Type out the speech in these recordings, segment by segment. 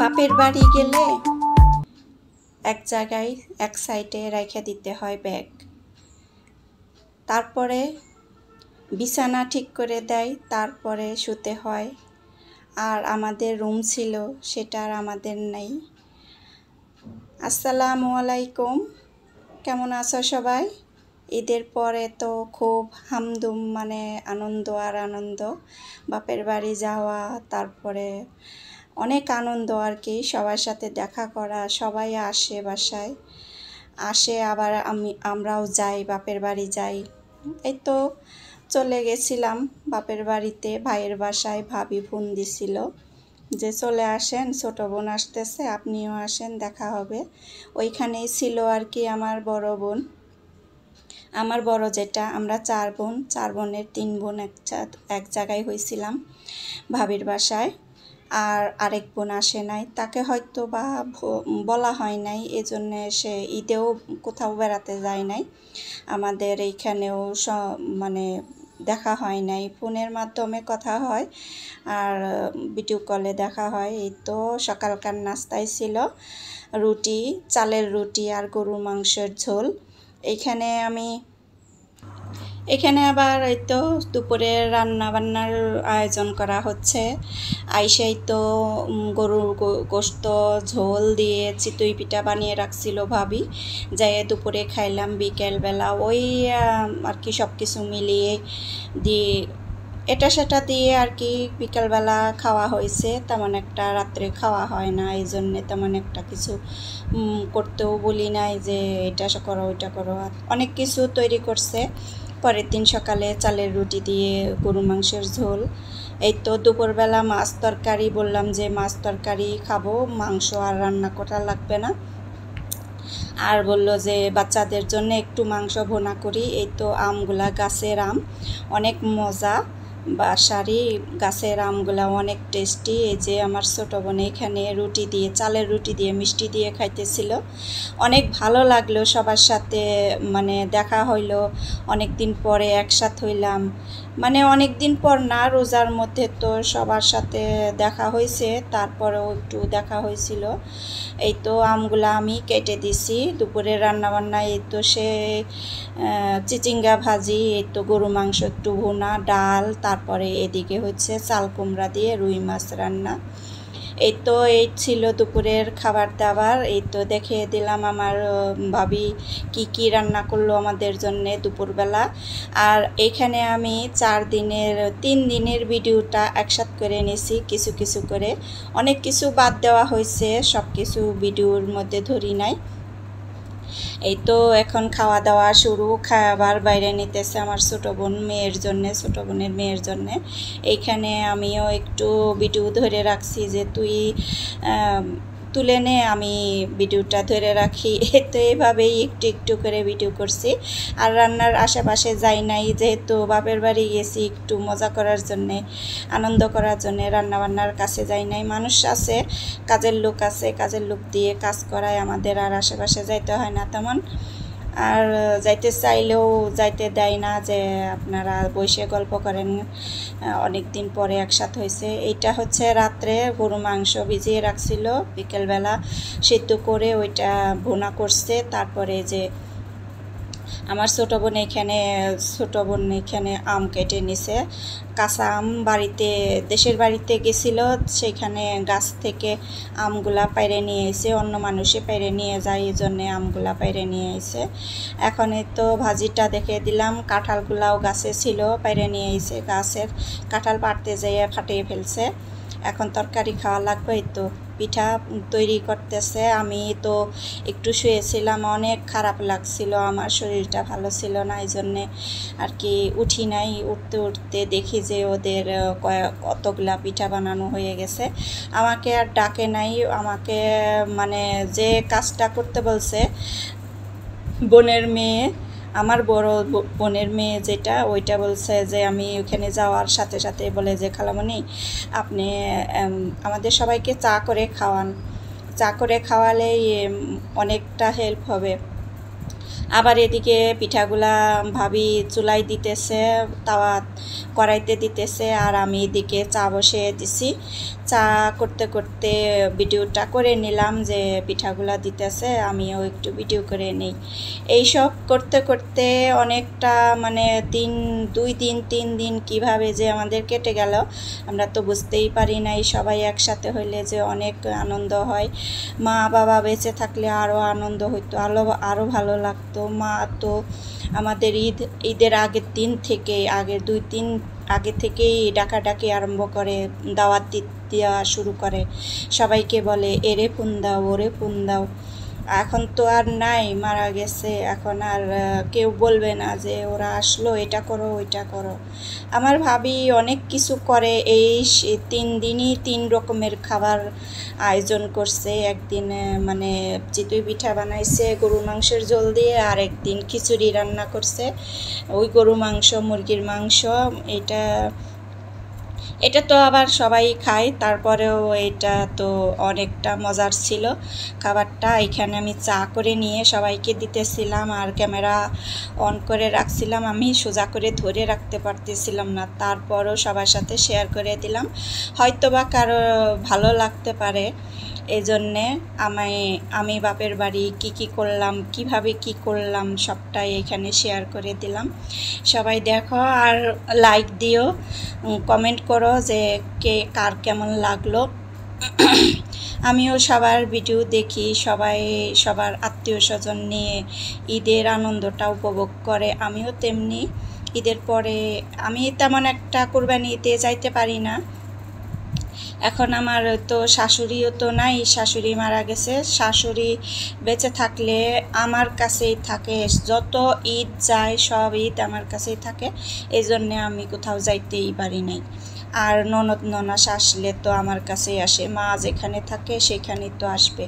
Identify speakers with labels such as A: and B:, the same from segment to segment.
A: বাপের বাড়ি গেলে এক জায়গায় এক সাইডে রেখে দিতে হয় ব্যাগ। তারপরে বিছানা ঠিক করে দেয়, তারপরে শুতে হয়। আর আমাদের রুম ছিল, সেটা আর আমাদের নেই। আসসালামু আলাইকুম, কেমন আছো সবাই? ঈদের পরে তো খুব হামদুম, মানে আনন্দ আর আনন্দ। বাপের বাড়ি যাওয়া, তারপরে অনেক আনন্দ আর কি, সবার সাথে দেখা করা, সবাই আসে বাসায় আসে, আবার আমরাও যাই, বাপের বাড়ি যাই। এই তো চলে গেছিলাম বাপের বাড়িতে, ভাইয়ের বাসায়। ভাবি ফোন দিছিল যে চলে আসেন, ছোটো বোন আসতেছে, আপনিও আসেন, দেখা হবে। ওইখানেই ছিল আর কি আমার বড় বোন, আমার বড় যেটা। আমরা 4 বোন, 4 বোনের 3 বোন এক জায়গায় হয়েছিলাম ভাবির বাসায়। আর আরেক বোন আসে নাই, তাকে হয়তো বা বলা হয় নাই, এজন্য সে ঈদেও কোথাও বেড়াতে যায় নাই। আমাদের এইখানেও মানে দেখা হয় নাই, ফোনের মাধ্যমে কথা হয় আর ভিডিও কলে দেখা হয়। এই তো সকালকার নাস্তায় ছিল রুটি, চালের রুটি আর গরুর মাংসের ঝোল। এখানে আবার এই তো দুপুরে রান্না বান্নার আয়োজন করা হচ্ছে। আইসাই তো গরুর গোশত ঝোল দিয়ে চিতই পিঠা বানিয়ে রাখছিল ভাবি, যাই দুপুরে খাইলাম। বিকেলবেলা ওই আর কি সব কিছু মিলিয়ে দিয়ে এটা সেটা দিয়ে আর কি বিকালবেলা খাওয়া হয়েছে। তেমন একটা রাত্রে খাওয়া হয় না, এই জন্যে তেমন একটা কিছু করতেও বলি নাই যে এটা করো ওইটা করো। অনেক কিছু তৈরি করছে। পরের দিন সকালে চালের রুটি দিয়ে গরু মাংসের ঝোল। এই তো দুপুরবেলা মাছ তরকারি, বললাম যে মাছ তরকারি খাবো, মাংস আর রান্না করা লাগবে না। আর বললো যে বাচ্চাদের জন্য একটু মাংস ভুনা করি। এই তো আমগুলা, গাছের আম, অনেক মজা। বাসারই গাছের আমগুলা অনেক টেস্টি। এই যে আমার ছোটো বোন এখানে রুটি দিয়ে, চালের রুটি দিয়ে মিষ্টি দিয়ে খাইতেছিল। অনেক ভালো লাগলো সবার সাথে, মানে দেখা হইলো অনেক দিন পরে, একসাথে হইলাম। মানে অনেক দিন পর না, রোজার মধ্যে তো সবার সাথে দেখা হয়েছে, তারপরেও একটু দেখা হয়েছিল। এই তো আমগুলা আমি কেটে দিছি। দুপুরে রান্নাবান্না এই তো সে চিচিঙ্গা ভাজি, এই তো গরু মাংস একটু ভুনা, ডাল, তারপরে এদিকে হচ্ছে চাল কুমড়া দিয়ে রুই মাছ রান্না। এই তো এই ছিল দুপুরের খাবার দাবার। এই তো দেখিয়ে দিলাম আমার ভাবি কি কি রান্না করলো আমাদের জন্যে দুপুরবেলা। আর এখানে আমি 3 দিনের ভিডিওটা একসাথে করে নিয়েছি, কিছু কিছু করে। অনেক কিছু বাদ দেওয়া হয়েছে, সব কিছু ভিডিওর মধ্যে ধরি নাই। এই তো এখন খাওয়া দাওয়া শুরু। খাবার বাইরে নিতেছে আমার ছোটো বোন মেয়ের জন্যে, ছোটো বোনের মেয়ের জন্যে। এইখানে আমিও একটু ভিডিও ধরে রাখছি যে তুই তুলে নে, আমি ভিডিওটা ধরে রাখি। তো এইভাবেই একটু একটু করে ভিডিও করছি। আর রান্নার আশেপাশে যাই নাই, যেহেতু বাপের বাড়ি গেছি একটু মজা করার জন্যে, আনন্দ করার জন্যে, রান্নাবান্নার কাছে যাই নাই। মানুষ আছে, কাজের লোক আছে, কাজের লোক দিয়ে কাজ করায় আমাদের, আর আশেপাশে যাইতে হয় না তেমন। আর যাইতে চাইলেও যাইতে দেয় না, যে আপনারা বসে গল্প করেন, অনেক দিন পরে একসাথে হয়েছে। এইটা হচ্ছে রাত্রে গরু মাংস ভিজিয়ে রাখছিল, বিকেলবেলা সিদ্ধ করে ওইটা ভুনা করছে। তারপরে যে আমার ছোটো বোন এখানে আম কেটে নিছে, কাঁচা আম। দেশের বাড়িতে গেছিল, সেখানে গাছ থেকে আমগুলা পাইরে নিয়ে এসে, অন্য মানুষে পাইরে নিয়ে যায়, এই জন্যে আমগুলা পাইরে নিয়ে এসে। এখন এই তো ভাজিটা দেখে দিলাম। কাঁঠালগুলাও গাছে ছিল, পাইরে নিয়ে এসে, গাছের কাঁঠাল পাড়তে যেয়ে ফাটিয়ে ফেলছে। এখন তরকারি খাওয়া লাগবে। এই তো পিঠা তৈরি করতেছে। আমি তো একটু শুয়েছিলাম, অনেক খারাপ লাগছিল, আমার শরীরটা ভালো ছিল না, এই জন্যে আর কি উঠি নাই। উঠতে উঠতে দেখি যে ওদের কতগুলা পিঠা বানানো হয়ে গেছে। আমাকে আর ডাকে নাই, আমাকে মানে যে কাজটা করতে বলছে বোনের মেয়ে, আমার বড় বোনের মেয়ে যেটা, ওইটা বলছে যে আমি ওখানে যাওয়ার সাথে সাথে বলে যে খালামণি আপনি আমাদের সবাইকে চা করে খাওয়ান, চা করে খাওয়ালেই অনেকটা হেল্প হবে। আবার এদিকে পিঠাগুলা ভাবি চুলাই দিতেছে, তাওয়া কড়াইতে দিতেছে, আর আমি এদিকে চা বসিয়ে দিছি। চা করতে করতে ভিডিওটা করে নিলাম যে পিঠাগুলা দিতেছে, আমিও একটু ভিডিও করে নিই। এইসব করতে করতে অনেকটা মানে 2 দিন 3 দিন কিভাবে যে আমাদের কেটে গেল আমরা তো বুঝতেই পারি নাই। সবাই একসাথে হইলে যে অনেক আনন্দ হয়, মা বাবা বেঁচে থাকলে আরও আনন্দ হইতো, আরও ভালো লাগতো। মা তো আমাদের ঈদের আগের দিন থেকে, আগের 2-3 আগে থেকেই ডাকাডাকি আরম্ভ করে, দাওয়াত দেওয়া শুরু করে, সবাইকে বলে এরে ফোন দাও, ওরে ফোন দাও। এখন তো আর নাই, মারা গেছে, এখন আর কেউ বলবে না যে ওরা আসলো, এটা করো ওইটা করো। আমার ভাবি অনেক কিছু করে, এই 3 দিনই 3 রকমের খাবার আয়োজন করছে। একদিন মানে চিতই পিঠা বানাইছে গরুর মাংসের ঝোল দিয়ে, আর একদিন খিচুড়ি রান্না করছে, ওই গরু মাংস মুরগির মাংস। এটা তো আবার সবাই খায়, তারপরেও এটা তো অনেকটা মজার ছিল খাবারটা। এখানে আমি চা করে নিয়ে সবাইকে দিতেছিলাম, আর ক্যামেরা অন করে রাখছিলাম, আমি সোজা করে ধরে রাখতে পারতেছিলাম না, তারপরও সবার সাথে শেয়ার করে দিলাম। হয়তোবা কারো ভালো লাগতে পারে, এই জন্যে আমি বাপের বাড়ি কি করলাম, কিভাবে কি করলাম সবটাই এখানে শেয়ার করে দিলাম। সবাই দেখো আর লাইক দিও, কমেন্ট করো যে কে কার কেমন লাগলো। আমিও সবার ভিডিও দেখি, সবাই সবার আত্মীয় স্বজন নিয়ে ঈদের আনন্দটা উপভোগ করে। আমিও তেমনি ঈদের পরে আমি তেমন একটা কুরবানিতে যাইতে পারি না। এখন আমার তো শাশুড়িও তো নাই, শাশুড়ি মারা গেছে। শাশুড়ি বেঁচে থাকলে আমার কাছেই থাকে, যত ঈদ যায় সব ঈদ আমার কাছেই থাকে, এই জন্যে আমি কোথাও যাইতেই পারি নাই। আর ননদ ননাস আসলে তো আমার কাছেই আসে, মা যেখানে থাকে সেখানেই তো আসবে।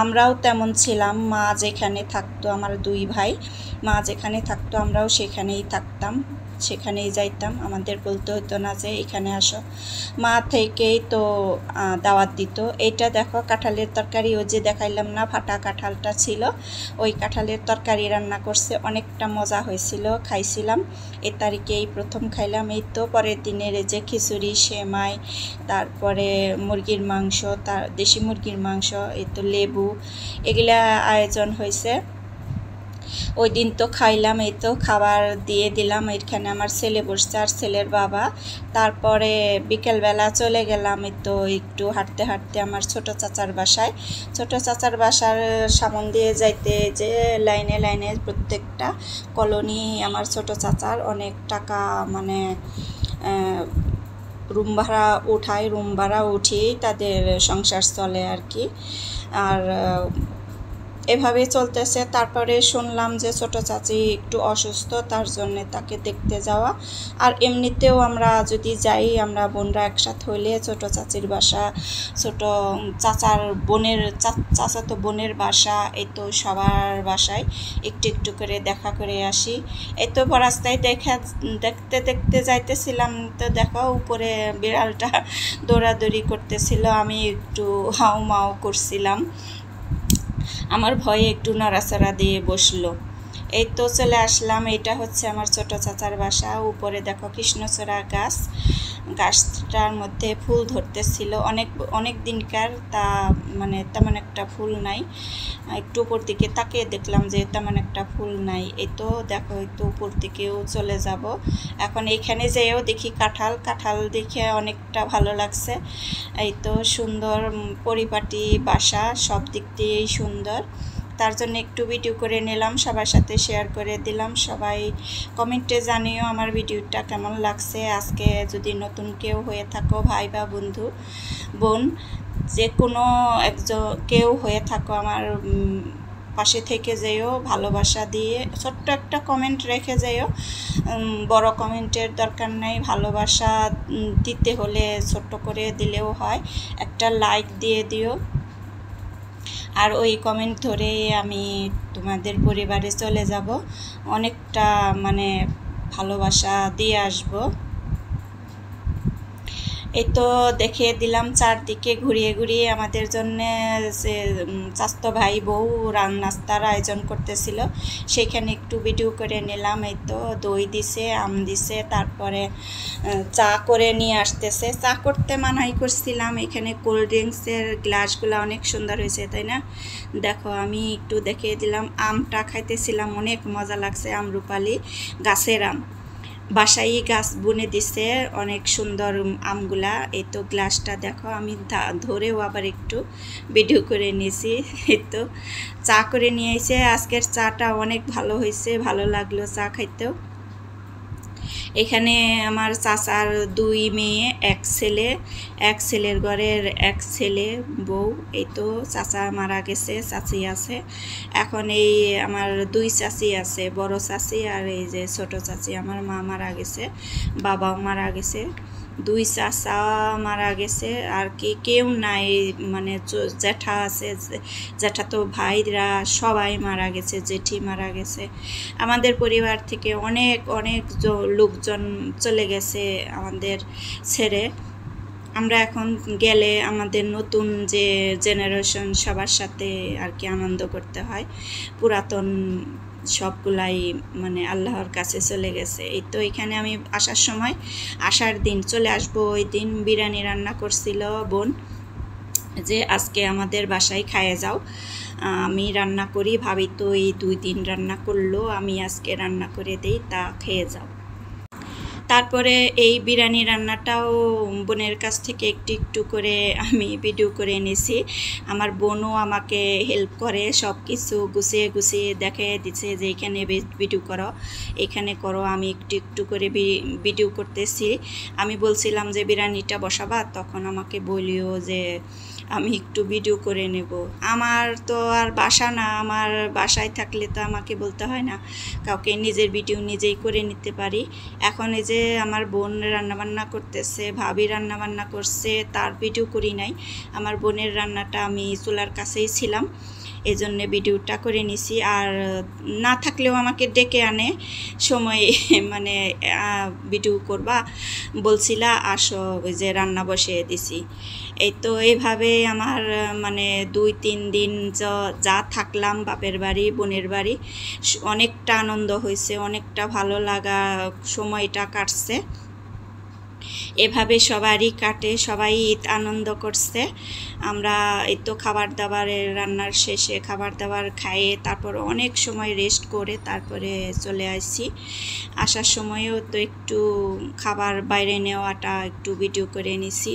A: আমরাও তেমন ছিলাম, মা যেখানে থাকতো, আমার 2 ভাই, মা যেখানে থাকতো আমরাও সেখানেই থাকতাম, সেখানেই যাইতাম, আমাদের বলতে হতো না যে এখানে আসো। মা থেকেই তো দাওয়াত দিত। এইটা দেখো কাঁঠালের তরকারি, ওই যে দেখাইলাম না ফাটা কাঁঠালটা ছিল, ওই কাঁঠালের তরকারি রান্না করছে, অনেকটা মজা হয়েছিল, খাইছিলাম। এই তারিখেই প্রথম খাইলাম। এই তো পরের দিনের এই যে খিচুড়ি, সেমাই, তারপরে মুরগির মাংস, দেশি মুরগির মাংস, এই তো লেবু, এগুলা আয়োজন হয়েছে। ওই দিন তো খাইলাম, এই তো খাবার দিয়ে দিলাম। এখানে আমার ছেলে বসছে আর ছেলের বাবা। তারপরে বিকেলবেলা চলে গেলাম এই তো একটু হাঁটতে হাঁটতে আমার ছোট চাচার বাসায়। ছোট চাচার বাসার সামন দিয়ে যাইতে যে লাইনে লাইনে প্রত্যেকটা কলোনি আমার ছোট চাচার অনেক টাকা মানে রুম ভাড়া উঠিয়েই তাদের সংসার চলে আর কি। আর এভাবে চলতেছে। তারপরে শুনলাম যে ছোট চাচি একটু অসুস্থ, তার জন্য তাকে দেখতে যাওয়া। আর এমনিতেও আমরা যদি যাই, আমরা বোনরা একসাথে হইলে ছোট চাচির বাসা, ছোট চাচার বোনের চাচাতো বোনের বাসা, এই তো সবার বাসায় একটু একটু করে দেখা করে আসি। এই তো রাস্তায় দেখতে দেখতে যাইতেছিলাম, তো দেখো উপরে বিড়ালটা দৌড়াদৌড়ি করতেছিল, আমি একটু হাউ মাউ করছিলাম, আমার ভয়ে একটু নড়াচড়া দিয়ে বসলো। এই তো চলে আসলাম, এটা হচ্ছে আমার ছোট চাচার বাসা। উপরে দেখো কৃষ্ণচূড়া গাছটার মধ্যে ফুল ধরতেছিল, অনেক দিনকার, তা মানে তেমন একটা ফুল নাই। একটু উপর দিকে তাকিয়ে দেখলাম যে তেমন একটা ফুল নাই। এই তো দেখো একটু উপর দিকেও চলে যাব এখন। এইখানে যেও দেখি কাঁঠাল দেখে অনেকটা ভালো লাগছে। এই তো সুন্দর পরিপাটি বাসা, সব দিক দিয়েই সুন্দর, তার জন্য একটু ভিডিও করে নিলাম, সবার সাথে শেয়ার করে দিলাম। সবাই কমেন্টে জানিও আমার ভিডিওটা কেমন লাগছে। আজকে যদি নতুন কেউ হয়ে থাকো, ভাই বা বোন যে কোনো কেউ হয়ে থাকো, আমার পাশে থেকে যেও, ভালোবাসা দিয়ে ছোট্ট একটা কমেন্ট রেখে যেও। বড় কমেন্টের দরকার নাই, ভালোবাসা দিতে হলে ছোট্ট করে দিলেও হয়, একটা লাইক দিয়ে দিও। আর ওই কমেন্ট ধরে আমি তোমাদের পরিবারে চলে যাব, অনেকটা মানে ভালোবাসা দিয়ে আসব। এই তো দেখিয়ে দিলাম চারদিকে ঘুরিয়ে ঘুরিয়ে আমাদের জন্য যে চাস্তো ভাই বউ নাস্তার আয়োজন করতেছিল, সেখানে একটু ভিডিও করে নিলাম। এই তো দই দিছে, আম দিছে, তারপরে চা করে নিয়ে আসতেছে। চা করতে মানাই করছিলাম। এখানে কোল্ড ড্রিঙ্কসের গ্লাসগুলো অনেক সুন্দর হয়েছে, তাই না? দেখো আমি একটু দেখিয়ে দিলাম। আমটা খাইতেছিলাম, অনেক মজা লাগছে। আমরুপালি গাছের আম, বাসায় গাছ বুনে দিছে, অনেক সুন্দর আমগুলা। এই তো গ্লাসটা দেখো, আমি ধরেও আবার একটু ভিডিও করে নিয়েছি। এই তো চা করে নিয়ে এসে, আজকের চাটা অনেক ভালো হয়েছে, ভালো লাগলো চা খাইতেও। এখানে আমার চাচার 2 মেয়ে, 1 ছেলে, 1 ছেলের ঘরের 1 ছেলে বউ। এই তো চাচা মারা গেছে, চাচি আছে। এখন এই আমার 2 চাচি আছে, বড় চাচি আর এই যে ছোট চাচি। আমার মা মারা গেছে, বাবাও মারা গেছে, 2 চাচা মারা গেছে, আর কি কেউ নাই। মানে জ্যাঠা আছে, জ্যাঠা তো ভাইরা সবাই মারা গেছে, জেঠি মারা গেছে। আমাদের পরিবার থেকে অনেক অনেক লোকজন চলে গেছে আমাদের ছেড়ে। আমরা এখন গেলে আমাদের নতুন যে জেনারেশন সবার সাথে আর কি আনন্দ করতে হয়। পুরাতন সবগুলাই মানে আল্লাহর কাছে চলে গেছে। এই তো এখানে আমি আসার সময়, আসার দিন চলে আসবো, ওই দিন বিরিয়ানি রান্না করছিল বোন, যে আজকে আমাদের বাসায় খাইয়ে যাও। আমি রান্না করি, ভাবি তো এই 2 দিন রান্না করলো, আমি আজকে রান্না করে দেই, তা খেয়ে যাও। তারপরে এই বিরিয়ানি রান্নাটাও বোনের কাছ থেকে একটু একটু করে আমি ভিডিও করে এনেছি। আমার বোনও আমাকে হেল্প করে, সব কিছু গুছিয়ে গুছিয়ে দেখে দিচ্ছে যে এখানে ভিডিও করো, এখানে করো। আমি একটু একটু করে ভিডিও করতেছি। আমি বলছিলাম যে বিরিয়ানিটা বসাবা, তখন আমাকে বলিও যে আমি একটু ভিডিও করে নেব। আমার তো আর বাসা না, আমার বাসায় থাকলে তো আমাকে বলতে হয় না, কাউকে নিজের ভিডিও নিজেই করে নিতে পারি। এখন এই যে আমার বোন রান্নাবান্না করতেছে, ভাবি রান্নাবান্না করছে, তার ভিডিও করি নাই। আমার বোনের রান্নাটা আমি চুলার কাছেই ছিলাম, এই জন্য ভিডিওটা করে নিছি। আর না থাকলেও আমাকে ডেকে আনে সময়, মানে ভিডিও করবা বলছিলা, আসো, ওই যে রান্না বসিয়ে দিছি। এই তো এইভাবে আমার মানে 2-3 দিন যা থাকলাম বাপের বাড়ি বোনের বাড়ি, অনেকটা আনন্দ হয়েছে, অনেকটা ভালো লাগা সময়টা কাটছে। এভাবে সবারই কাটে, সবাই ঈদ আনন্দ করছে। আমরা এই তো খাবার দাবারের রান্নার শেষে খাবার দাবার খাইয়ে তারপর অনেক সময় রেস্ট করে তারপরে চলে আসছি। আসার সময়ও তো একটু খাবার বাইরে নেওয়াটা একটু ভিডিও করে নিছি।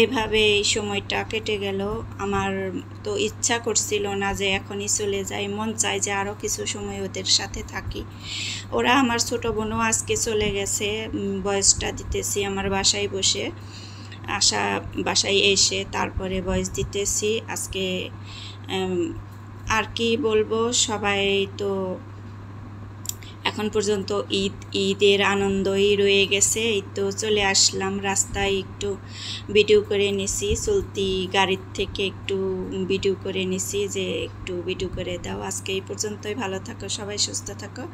A: এভাবে এই সময়টা কেটে গেল। আমার তো ইচ্ছা করছিল না যে এখনই চলে যাই, মন চায় যে আরও কিছু সময় ওদের সাথে থাকি। ওরা, আমার ছোট বোনও আজকে চলে গেছে, ভয়েসটা দিতেছি আমার বাসায় বসে, বাসায় এসে তারপরে ভয়েস দিতেছি আজকে। আর কি বলবো, সবাই তো এখন পর্যন্ত ঈদের আনন্দই রয়ে গেছে। এই তো চলে আসলাম রাস্তায়, একটু ভিডিও করে নিছি, চলতি গাড়ির থেকে একটু ভিডিও করে নিছি, যে একটু ভিডিও করে দাও। আজকে এই পর্যন্তই, ভালো থাকো সবাই, সুস্থ থাকো।